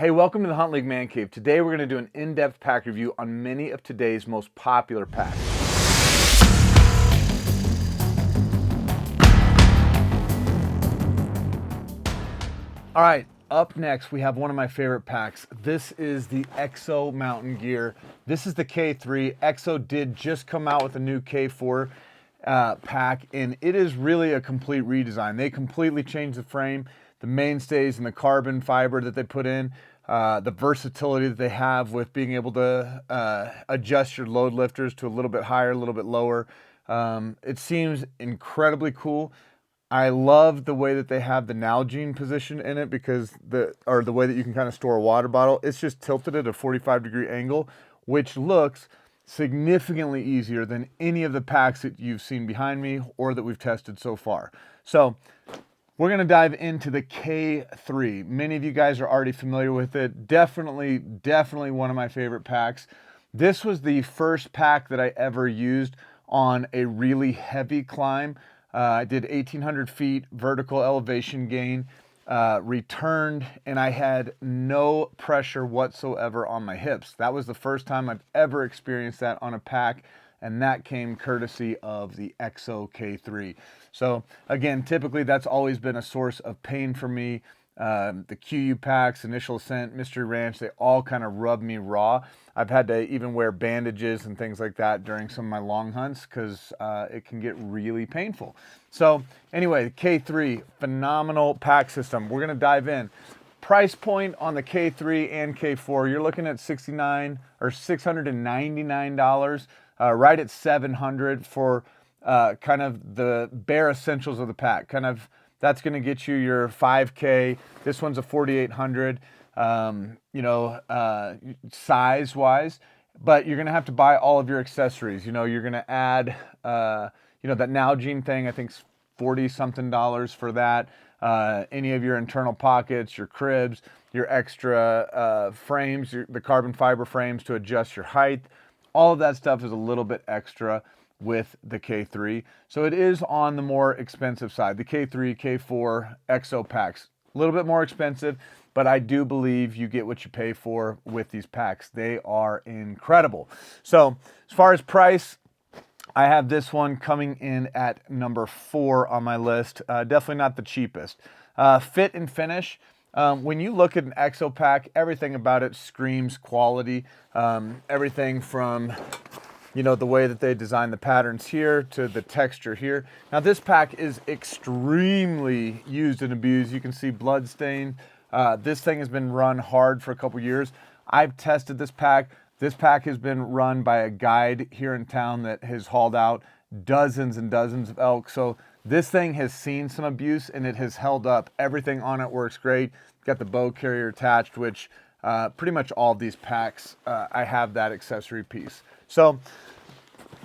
Hey, welcome to the HuntLeague Man Cave. Today we're going to do an in-depth pack review on many of today's most popular packs. All right, up next we have one of my favorite packs. This is the EXO Mtn Gear. This is the K3. EXO did just come out with a new K4 pack, and it is really a complete redesign. They completely changed the frame, the mainstays and the carbon fiber that they put in, the versatility that they have with being able to adjust your load lifters to a little bit higher, a little bit lower. It seems incredibly cool. I love the way that they have the Nalgene position in it because the way that you can kind of store a water bottle. It's just tilted at a 45-degree angle, which looks significantly easier than any of the packs that you've seen behind me or that we've tested so far. So we're going to dive into the K3. Many of you guys are already familiar with it. Definitely one of my favorite packs. This was the first pack that I ever used on a really heavy climb. I did 1,800 feet vertical elevation gain, returned, and I had no pressure whatsoever on my hips. That was the first time I've ever experienced that on a pack, and that came courtesy of the EXO K3. So again, typically that's always been a source of pain for me. The Kuiu packs, Initial Ascent, Mystery Ranch, they all kind of rub me raw. I've had to even wear bandages and things like that during some of my long hunts because it can get really painful. So anyway, K3, phenomenal pack system. We're going to dive in. Price point on the K3 and K4, you're looking at $69 or $699, right at $700 for kind of the bare essentials of the pack. Kind of that's going to get you your 5K. This one's a 4,800, size-wise. But you're going to have to buy all of your accessories. You know, you're going to add, that Nalgene thing, I think, is $40-something for that. Any of your internal pockets, your cribs, your extra frames, the carbon fiber frames to adjust your height. All of that stuff is a little bit extra with the K3. So it is on the more expensive side. The K3, K4, EXO packs, a little bit more expensive, but I do believe you get what you pay for with these packs. They are incredible. So as far as price, I have this one coming in at number 4 on my list. Definitely not the cheapest. Fit and finish. When you look at an EXO pack, everything about it screams quality. Everything from the way that they design the patterns here to the texture here. Now this pack is extremely used and abused. You can see blood stain. This thing has been run hard for a couple years. I've tested this pack. This pack has been run by a guide here in town that has hauled out dozens and dozens of elk. So this thing has seen some abuse and it has held up. Everything on it works great. Got the bow carrier attached, which pretty much all of these packs, I have that accessory piece. So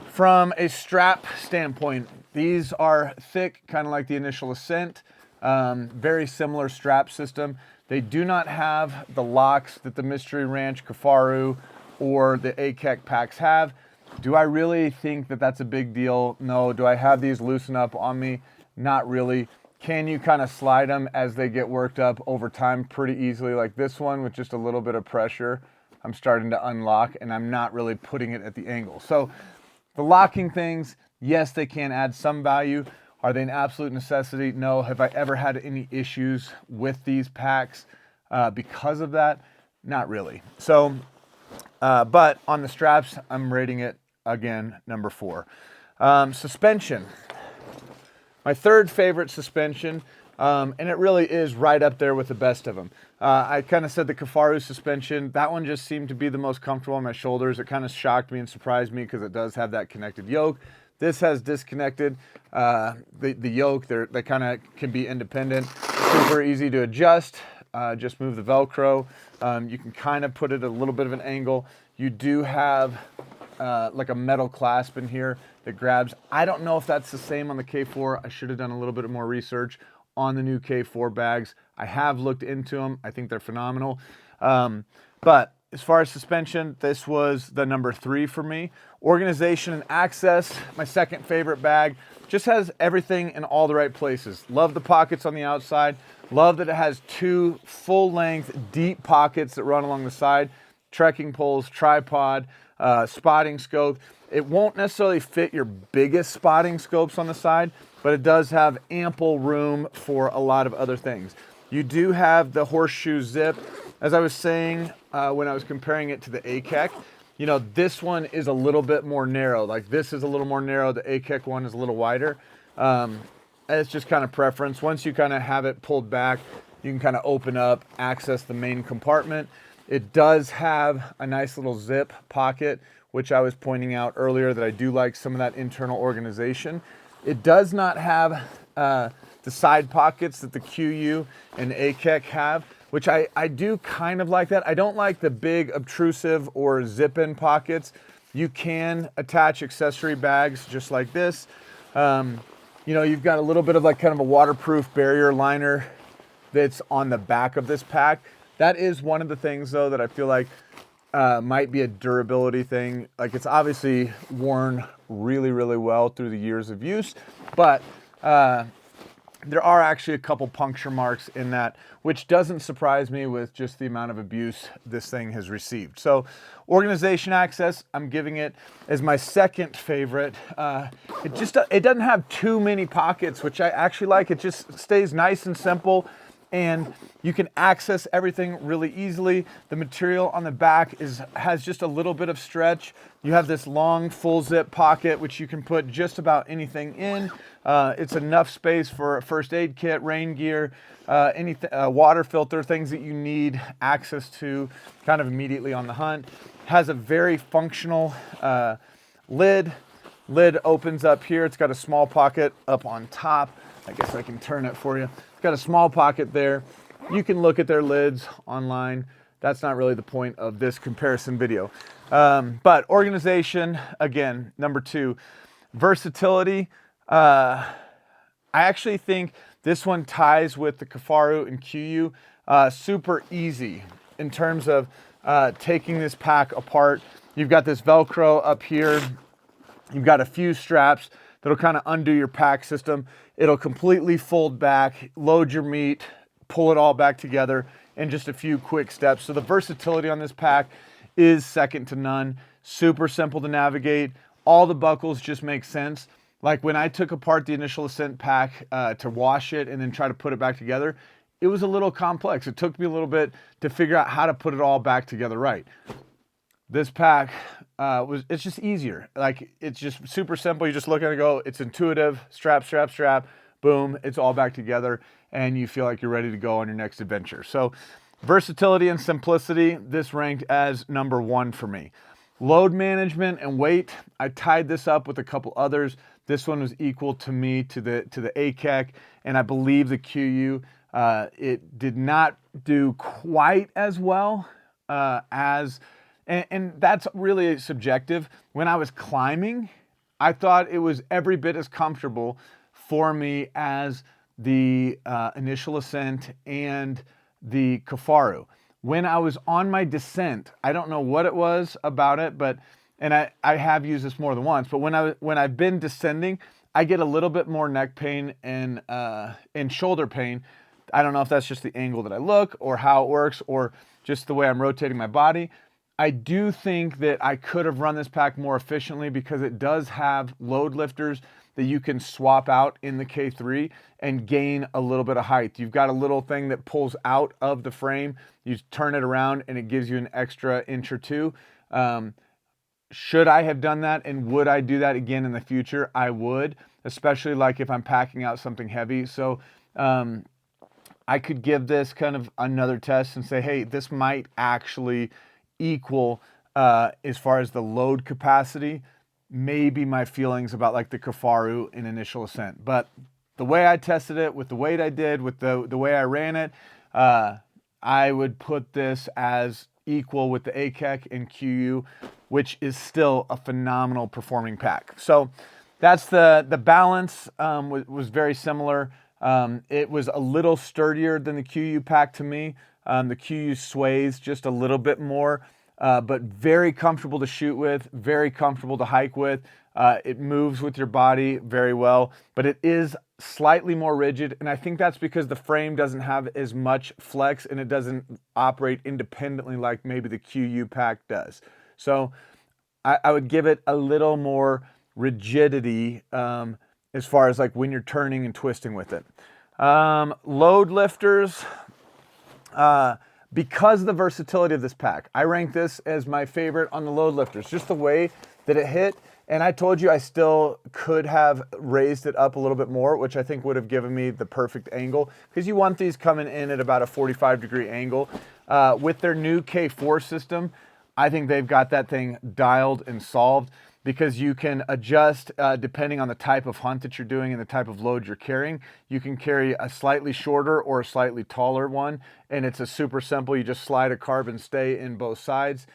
from a strap standpoint, these are thick, kind of like the Initial Ascent, very similar strap system. They do not have the locks that the Mystery Ranch, Kifaru, or the Akek packs have. Do I really think that that's a big deal? No. Do I have these loosen up on me? Not really. Can you kind of slide them as they get worked up over time pretty easily? Like this one with just a little bit of pressure, I'm starting to unlock and I'm not really putting it at the angle. So the locking things, yes, they can add some value. Are they an absolute necessity? No. Have I ever had any issues with these packs because of that? Not really. So, but on the straps, I'm rating it, again, number 4. Suspension. My third favorite suspension, and it really is right up there with the best of them. I kind of said the Kifaru suspension. That one just seemed to be the most comfortable on my shoulders. It kind of shocked me and surprised me because it does have that connected yoke. This has disconnected the yoke. They kind of can be independent. Super easy to adjust. Just move the Velcro. You can kind of put it at a little bit of an angle. You do have like a metal clasp in here that grabs. I don't know if that's the same on the K4. I should have done a little bit more research on the new K4 bags. I have looked into them. I think they're phenomenal. But as far as suspension, this was the number 3 for me. Organization and access, my second favorite bag. Just has everything in all the right places. Love the pockets on the outside. Love that it has 2 full-length deep pockets that run along the side, trekking poles, tripod, spotting scope. It won't necessarily fit your biggest spotting scopes on the side, but it does have ample room for a lot of other things. You do have the horseshoe zip. As I was saying when I was comparing it to the Akek, you know, this one is a little bit more narrow. Like this is a little more narrow. The Akek one is a little wider. It's just kind of preference. Once you kind of have it pulled back, you can kind of open up, access the main compartment. It does have a nice little zip pocket, which I was pointing out earlier that I do like some of that internal organization. It does not have the side pockets that the Kuiu and Akek have, which I do kind of like that. I don't like the big obtrusive or zip-in pockets. You can attach accessory bags just like this. You know, you've got a little bit of like kind of a waterproof barrier liner that's on the back of this pack. That is one of the things though that I feel like might be a durability thing. Like it's obviously worn really, really well through the years of use, but there are actually a couple puncture marks in that, which doesn't surprise me with just the amount of abuse this thing has received. So organization access, I'm giving it as my second favorite. It doesn't have too many pockets, which I actually like. It just stays nice and simple, and you can access everything really easily. The material on the back has just a little bit of stretch. You have this long full zip pocket, which you can put just about anything in. It's enough space for a first aid kit, rain gear, anything, water filter, things that you need access to kind of immediately on the hunt. Has a very functional lid. Lid opens up here. It's got a small pocket up on top. I guess I can turn it for you. It's got a small pocket there. You can look at their lids online. That's not really the point of this comparison video. But organization, again, number 2. Versatility. I actually think this one ties with the Kifaru and Kuiu. Super easy in terms of taking this pack apart. You've got this Velcro up here. You've got a few straps that'll kind of undo your pack system. It'll completely fold back, load your meat, pull it all back together in just a few quick steps. So the versatility on this pack is second to none. Super simple to navigate. All the buckles just make sense. Like when I took apart the Initial Ascent pack to wash it and then try to put it back together, it was a little complex. It took me a little bit to figure out how to put it all back together right. This pack it's just easier. Like it's just super simple. You just look at it and go, it's intuitive, strap, strap, strap, boom, it's all back together and you feel like you're ready to go on your next adventure. So versatility and simplicity, this ranked as number 1 for me. Load management and weight, I tied this up with a couple others. This one was equal to me to the Akek, and I believe the Kuiu. It did not do quite as well and that's really subjective. When I was climbing, I thought it was every bit as comfortable for me as the Initial Ascent and the Kifaru. When I was on my descent, I don't know what it was about it, but and I have used this more than once, but when I've been descending, I get a little bit more neck pain and shoulder pain. I don't know if that's just the angle that I look or how it works or just the way I'm rotating my body. I do think that I could have run this pack more efficiently because it does have load lifters that you can swap out in the K3 and gain a little bit of height. You've got a little thing that pulls out of the frame. You turn it around and it gives you an extra inch or two. Should I have done that and would I do that again in the future? I would, especially like if I'm packing out something heavy. So I could give this kind of another test and say, hey, this might actually equal as far as the load capacity, maybe my feelings about like the Kifaru in Initial Ascent. But the way I tested it with the weight I did, with the way I ran it, I would put this as equal with the Akek and Kuiu, which is still a phenomenal performing pack. So that's the balance was very similar. It was a little sturdier than the Kuiu pack to me. The Kuiu sways just a little bit more, but very comfortable to shoot with, very comfortable to hike with. It moves with your body very well, but it is slightly more rigid, and I think that's because the frame doesn't have as much flex and it doesn't operate independently like maybe the Kuiu pack does. So I would give it a little more rigidity as far as like when you're turning and twisting with it. Load lifters, because of the versatility of this pack, I rank this as my favorite on the load lifters. Just the way that it hit. And I told you I still could have raised it up a little bit more, which I think would have given me the perfect angle, because you want these coming in at about a 45-degree angle. With their new K4 system, I think they've got that thing dialed and solved, because you can adjust depending on the type of hunt that you're doing and the type of load you're carrying. You can carry a slightly shorter or a slightly taller one, and it's a super simple. You just slide a carbon stay in both sides,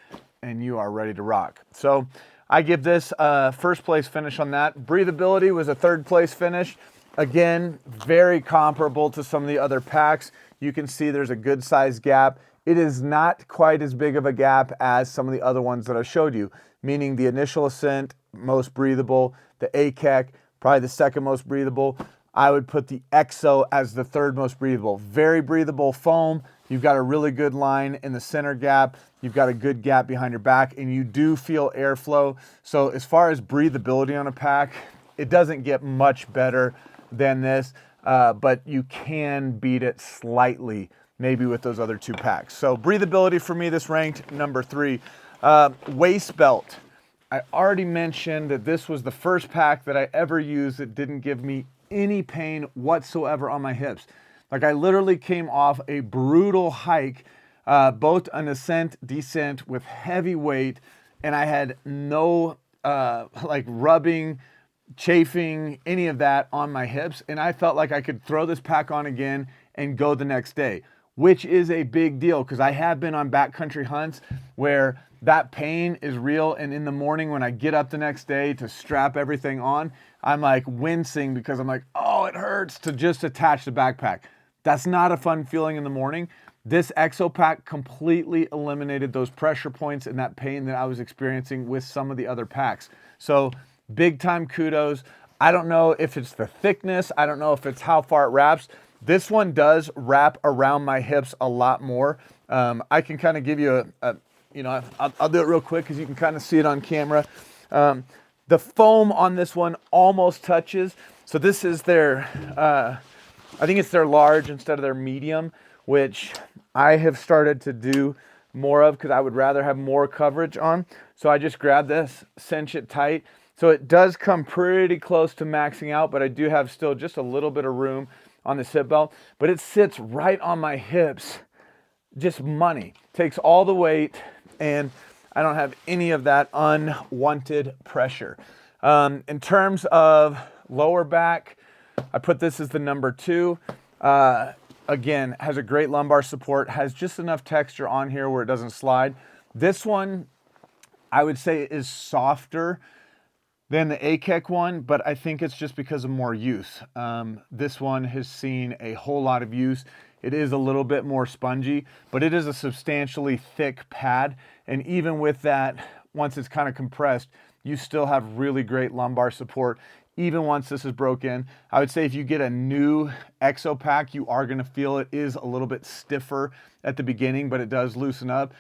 and you are ready to rock. So I give this a first place finish on that. Breathability was a third place finish. Again, very comparable to some of the other packs. You can see there's a good size gap. It is not quite as big of a gap as some of the other ones that I showed you, meaning the Initial Ascent, most breathable, the Akek, probably the second most breathable. I would put the EXO as the third most breathable. Very breathable foam. You've got a really good line in the center gap. You've got a good gap behind your back, and you do feel airflow. So as far as breathability on a pack, it doesn't get much better than this, but you can beat it slightly, maybe with those other two packs. So breathability for me, this ranked number 3. Waist belt. I already mentioned that this was the first pack that I ever used that didn't give me any pain whatsoever on my hips. Like, I literally came off a brutal hike, both an ascent, descent with heavy weight, and I had no like rubbing, chafing, any of that on my hips, and I felt like I could throw this pack on again and go the next day, which is a big deal, because I have been on backcountry hunts where that pain is real, and in the morning when I get up the next day to strap everything on, I'm like wincing because I'm like, oh, it hurts to just attach the backpack. That's not a fun feeling in the morning. This EXO pack completely eliminated those pressure points and that pain that I was experiencing with some of the other packs. So big time kudos. I don't know if it's the thickness. I don't know if it's how far it wraps. This one does wrap around my hips a lot more. I can kind of give you I'll do it real quick because you can kind of see it on camera. The foam on this one almost touches. So this is their, I think it's their large instead of their medium, which I have started to do more of because I would rather have more coverage on. So I just grab this, cinch it tight. So it does come pretty close to maxing out, but I do have still just a little bit of room on the hip belt, but it sits right on my hips. Just money. Takes all the weight, and I don't have any of that unwanted pressure. In terms of lower back, I put this as the number 2. Again, has a great lumbar support, has just enough texture on here where it doesn't slide. This one, I would say, is softer than the Akek one, but I think it's just because of more use. This one has seen a whole lot of use. It is a little bit more spongy, but it is a substantially thick pad. And even with that, once it's kind of compressed, you still have really great lumbar support. Even once this is broken, I would say if you get a new EXO pack, you are gonna feel it is a little bit stiffer at the beginning, but it does loosen up.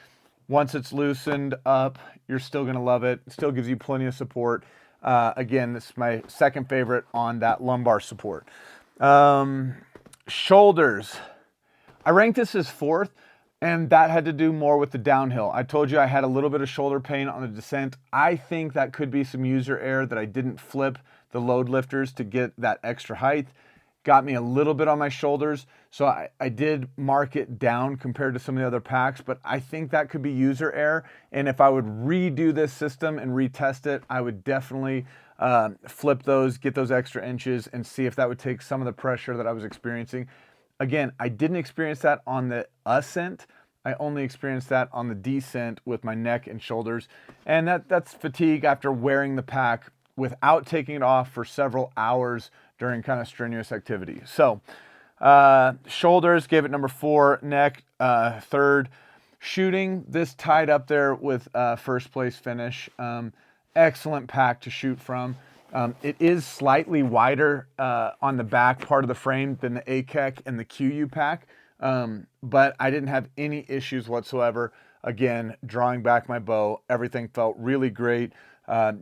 Once it's loosened up, you're still gonna love it. It still gives you plenty of support. Again, this is my second favorite on that lumbar support. Shoulders. I ranked this as 4th, and that had to do more with the downhill. I told you I had a little bit of shoulder pain on the descent. I think that could be some user error that I didn't flip the load lifters to get that extra height. Got me a little bit on my shoulders, so I did mark it down compared to some of the other packs, but I think that could be user error, and if I would redo this system and retest it, I would definitely flip those, get those extra inches, and see if that would take some of the pressure that I was experiencing. Again, I didn't experience that on the ascent. I only experienced that on the descent with my neck and shoulders, and that's fatigue after wearing the pack without taking it off for several hours during kind of strenuous activity. So shoulders, gave it number 4, neck 3rd. Shooting, this tied up there with first place finish. Excellent pack to shoot from. It is slightly wider on the back part of the frame than the Akek and the Kuiu pack, but I didn't have any issues whatsoever. Again, drawing back my bow, everything felt really great.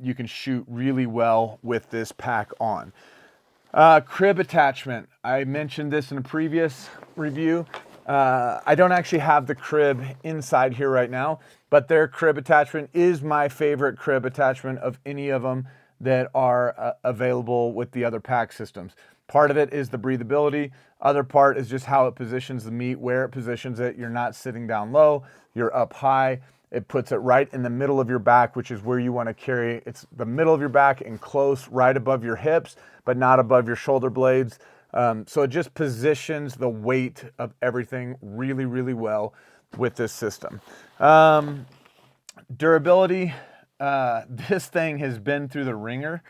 You can shoot really well with this pack on. Crib attachment. I mentioned this in a previous review. I don't actually have the crib inside here right now, but their crib attachment is my favorite crib attachment of any of them that are available with the other pack systems. Part of it is the breathability. Other part is just how it positions the meat, where it positions it. You're not sitting down low, you're up high. It puts it right in the middle of your back, which is where you want to carry. It's the middle of your back and close right above your hips, but not above your shoulder blades. So it just positions the weight of everything really, really well with this system. Durability, this thing has been through the ringer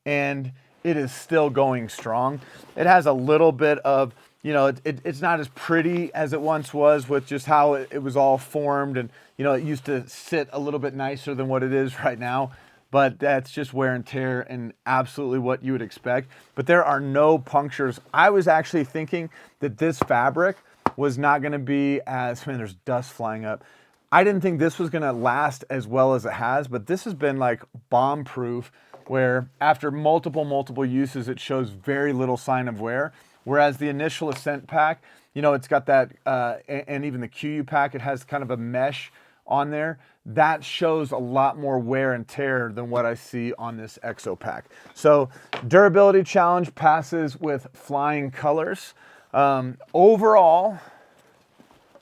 and it is still going strong. It has a little bit of, you know, it's not as pretty as it once was with just how it was all formed, and you know, it used to sit a little bit nicer than what it is right now, but that's just wear and tear and absolutely what you would expect. But there are no punctures. I was actually thinking that this fabric was not going to be as, man, there's dust flying up. I didn't think this was going to last as well as it has, but this has been like bomb proof, where after multiple uses, it shows very little sign of wear. Whereas the Initial Ascent pack, you know, it's got that, and even the Kuiu pack, it has kind of a mesh on there. That shows a lot more wear and tear than what I see on this EXO pack. So durability challenge passes with flying colors. Overall,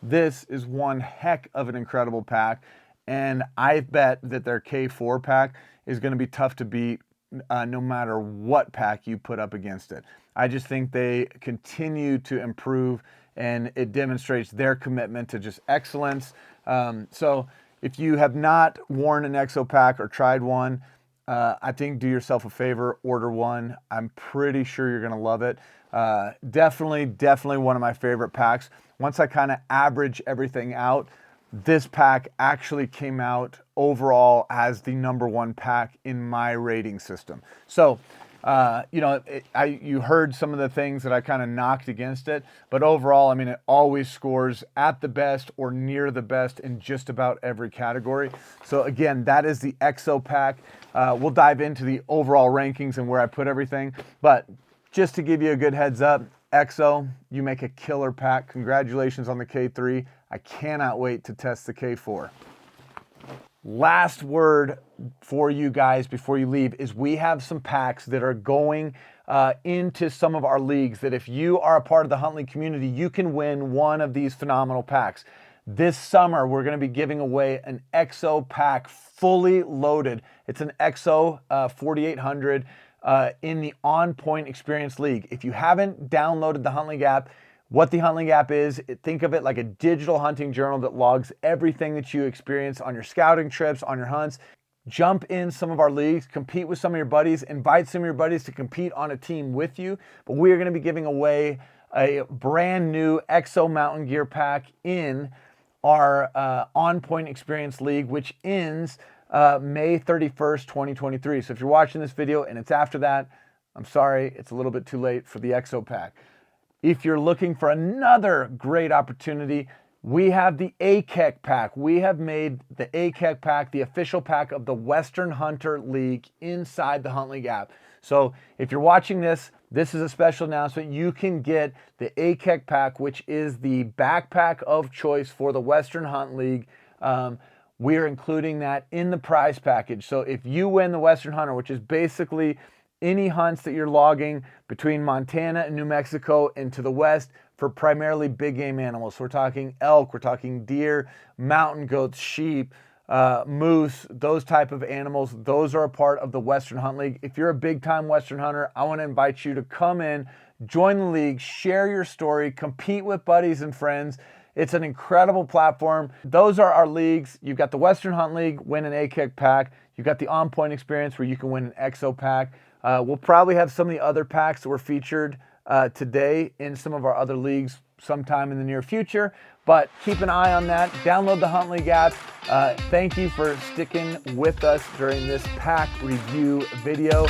this is one heck of an incredible pack. And I bet that their K4 pack is going to be tough to beat no matter what pack you put up against it. I just think they continue to improve, and it demonstrates their commitment to just excellence. So if you have not worn an EXO pack or tried one, I think do yourself a favor, order one. I'm pretty sure you're going to love it. Definitely one of my favorite packs. Once I kind of average everything out, this pack actually came out overall as the #1 pack in my rating system. So, you know, you heard some of the things that I kind of knocked against it, but overall, I mean, it always scores at the best or near the best in just about every category. So again, that is the EXO pack. We'll dive into the overall rankings and where I put everything, but just to give you a good heads up, EXO, you make a killer pack. Congratulations on the K3. I cannot wait to test the K4. Last word for you guys before you leave is we have some packs that are going into some of our leagues that if you are a part of the HuntLeague community, you can win one of these phenomenal packs. This summer, we're going to be giving away an EXO pack fully loaded. It's an EXO 4800 in the On Point Experience League. If you haven't downloaded the HuntLeague app, what the HuntLeague app is, think of it like a digital hunting journal that logs everything that you experience on your scouting trips, on your hunts. Jump in some of our leagues, compete with some of your buddies, invite some of your buddies to compete on a team with you. But we are going to be giving away a brand new EXO Mtn Gear pack in our On Point Experience League, which ends May 31st, 2023. So if you're watching this video and it's after that, I'm sorry, it's a little bit too late for the EXO pack. If you're looking for another great opportunity, we have the Akek pack. We have made the Akek pack the official pack of the Western Hunter League inside the HuntLeague app. So if you're watching this, this is a special announcement. You can get the Akek pack, which is the backpack of choice for the Western Hunt League. We are including that in the prize package. So if you win the Western Hunter, which is basically any hunts that you're logging between Montana and New Mexico and to the west for primarily big game animals. So we're talking elk, we're talking deer, mountain goats, sheep, moose, those type of animals. Those are a part of the Western Hunt League. If you're a big time Western hunter, I want to invite you to come in, join the league, share your story, compete with buddies and friends. It's an incredible platform. Those are our leagues. You've got the Western Hunt League, win an Akek pack. You've got the On Point Experience where you can win an EXO pack. We'll probably have some of the other packs that were featured today in some of our other leagues sometime in the near future, but keep an eye on that. Download the HuntLeague app. Thank you for sticking with us during this pack review video.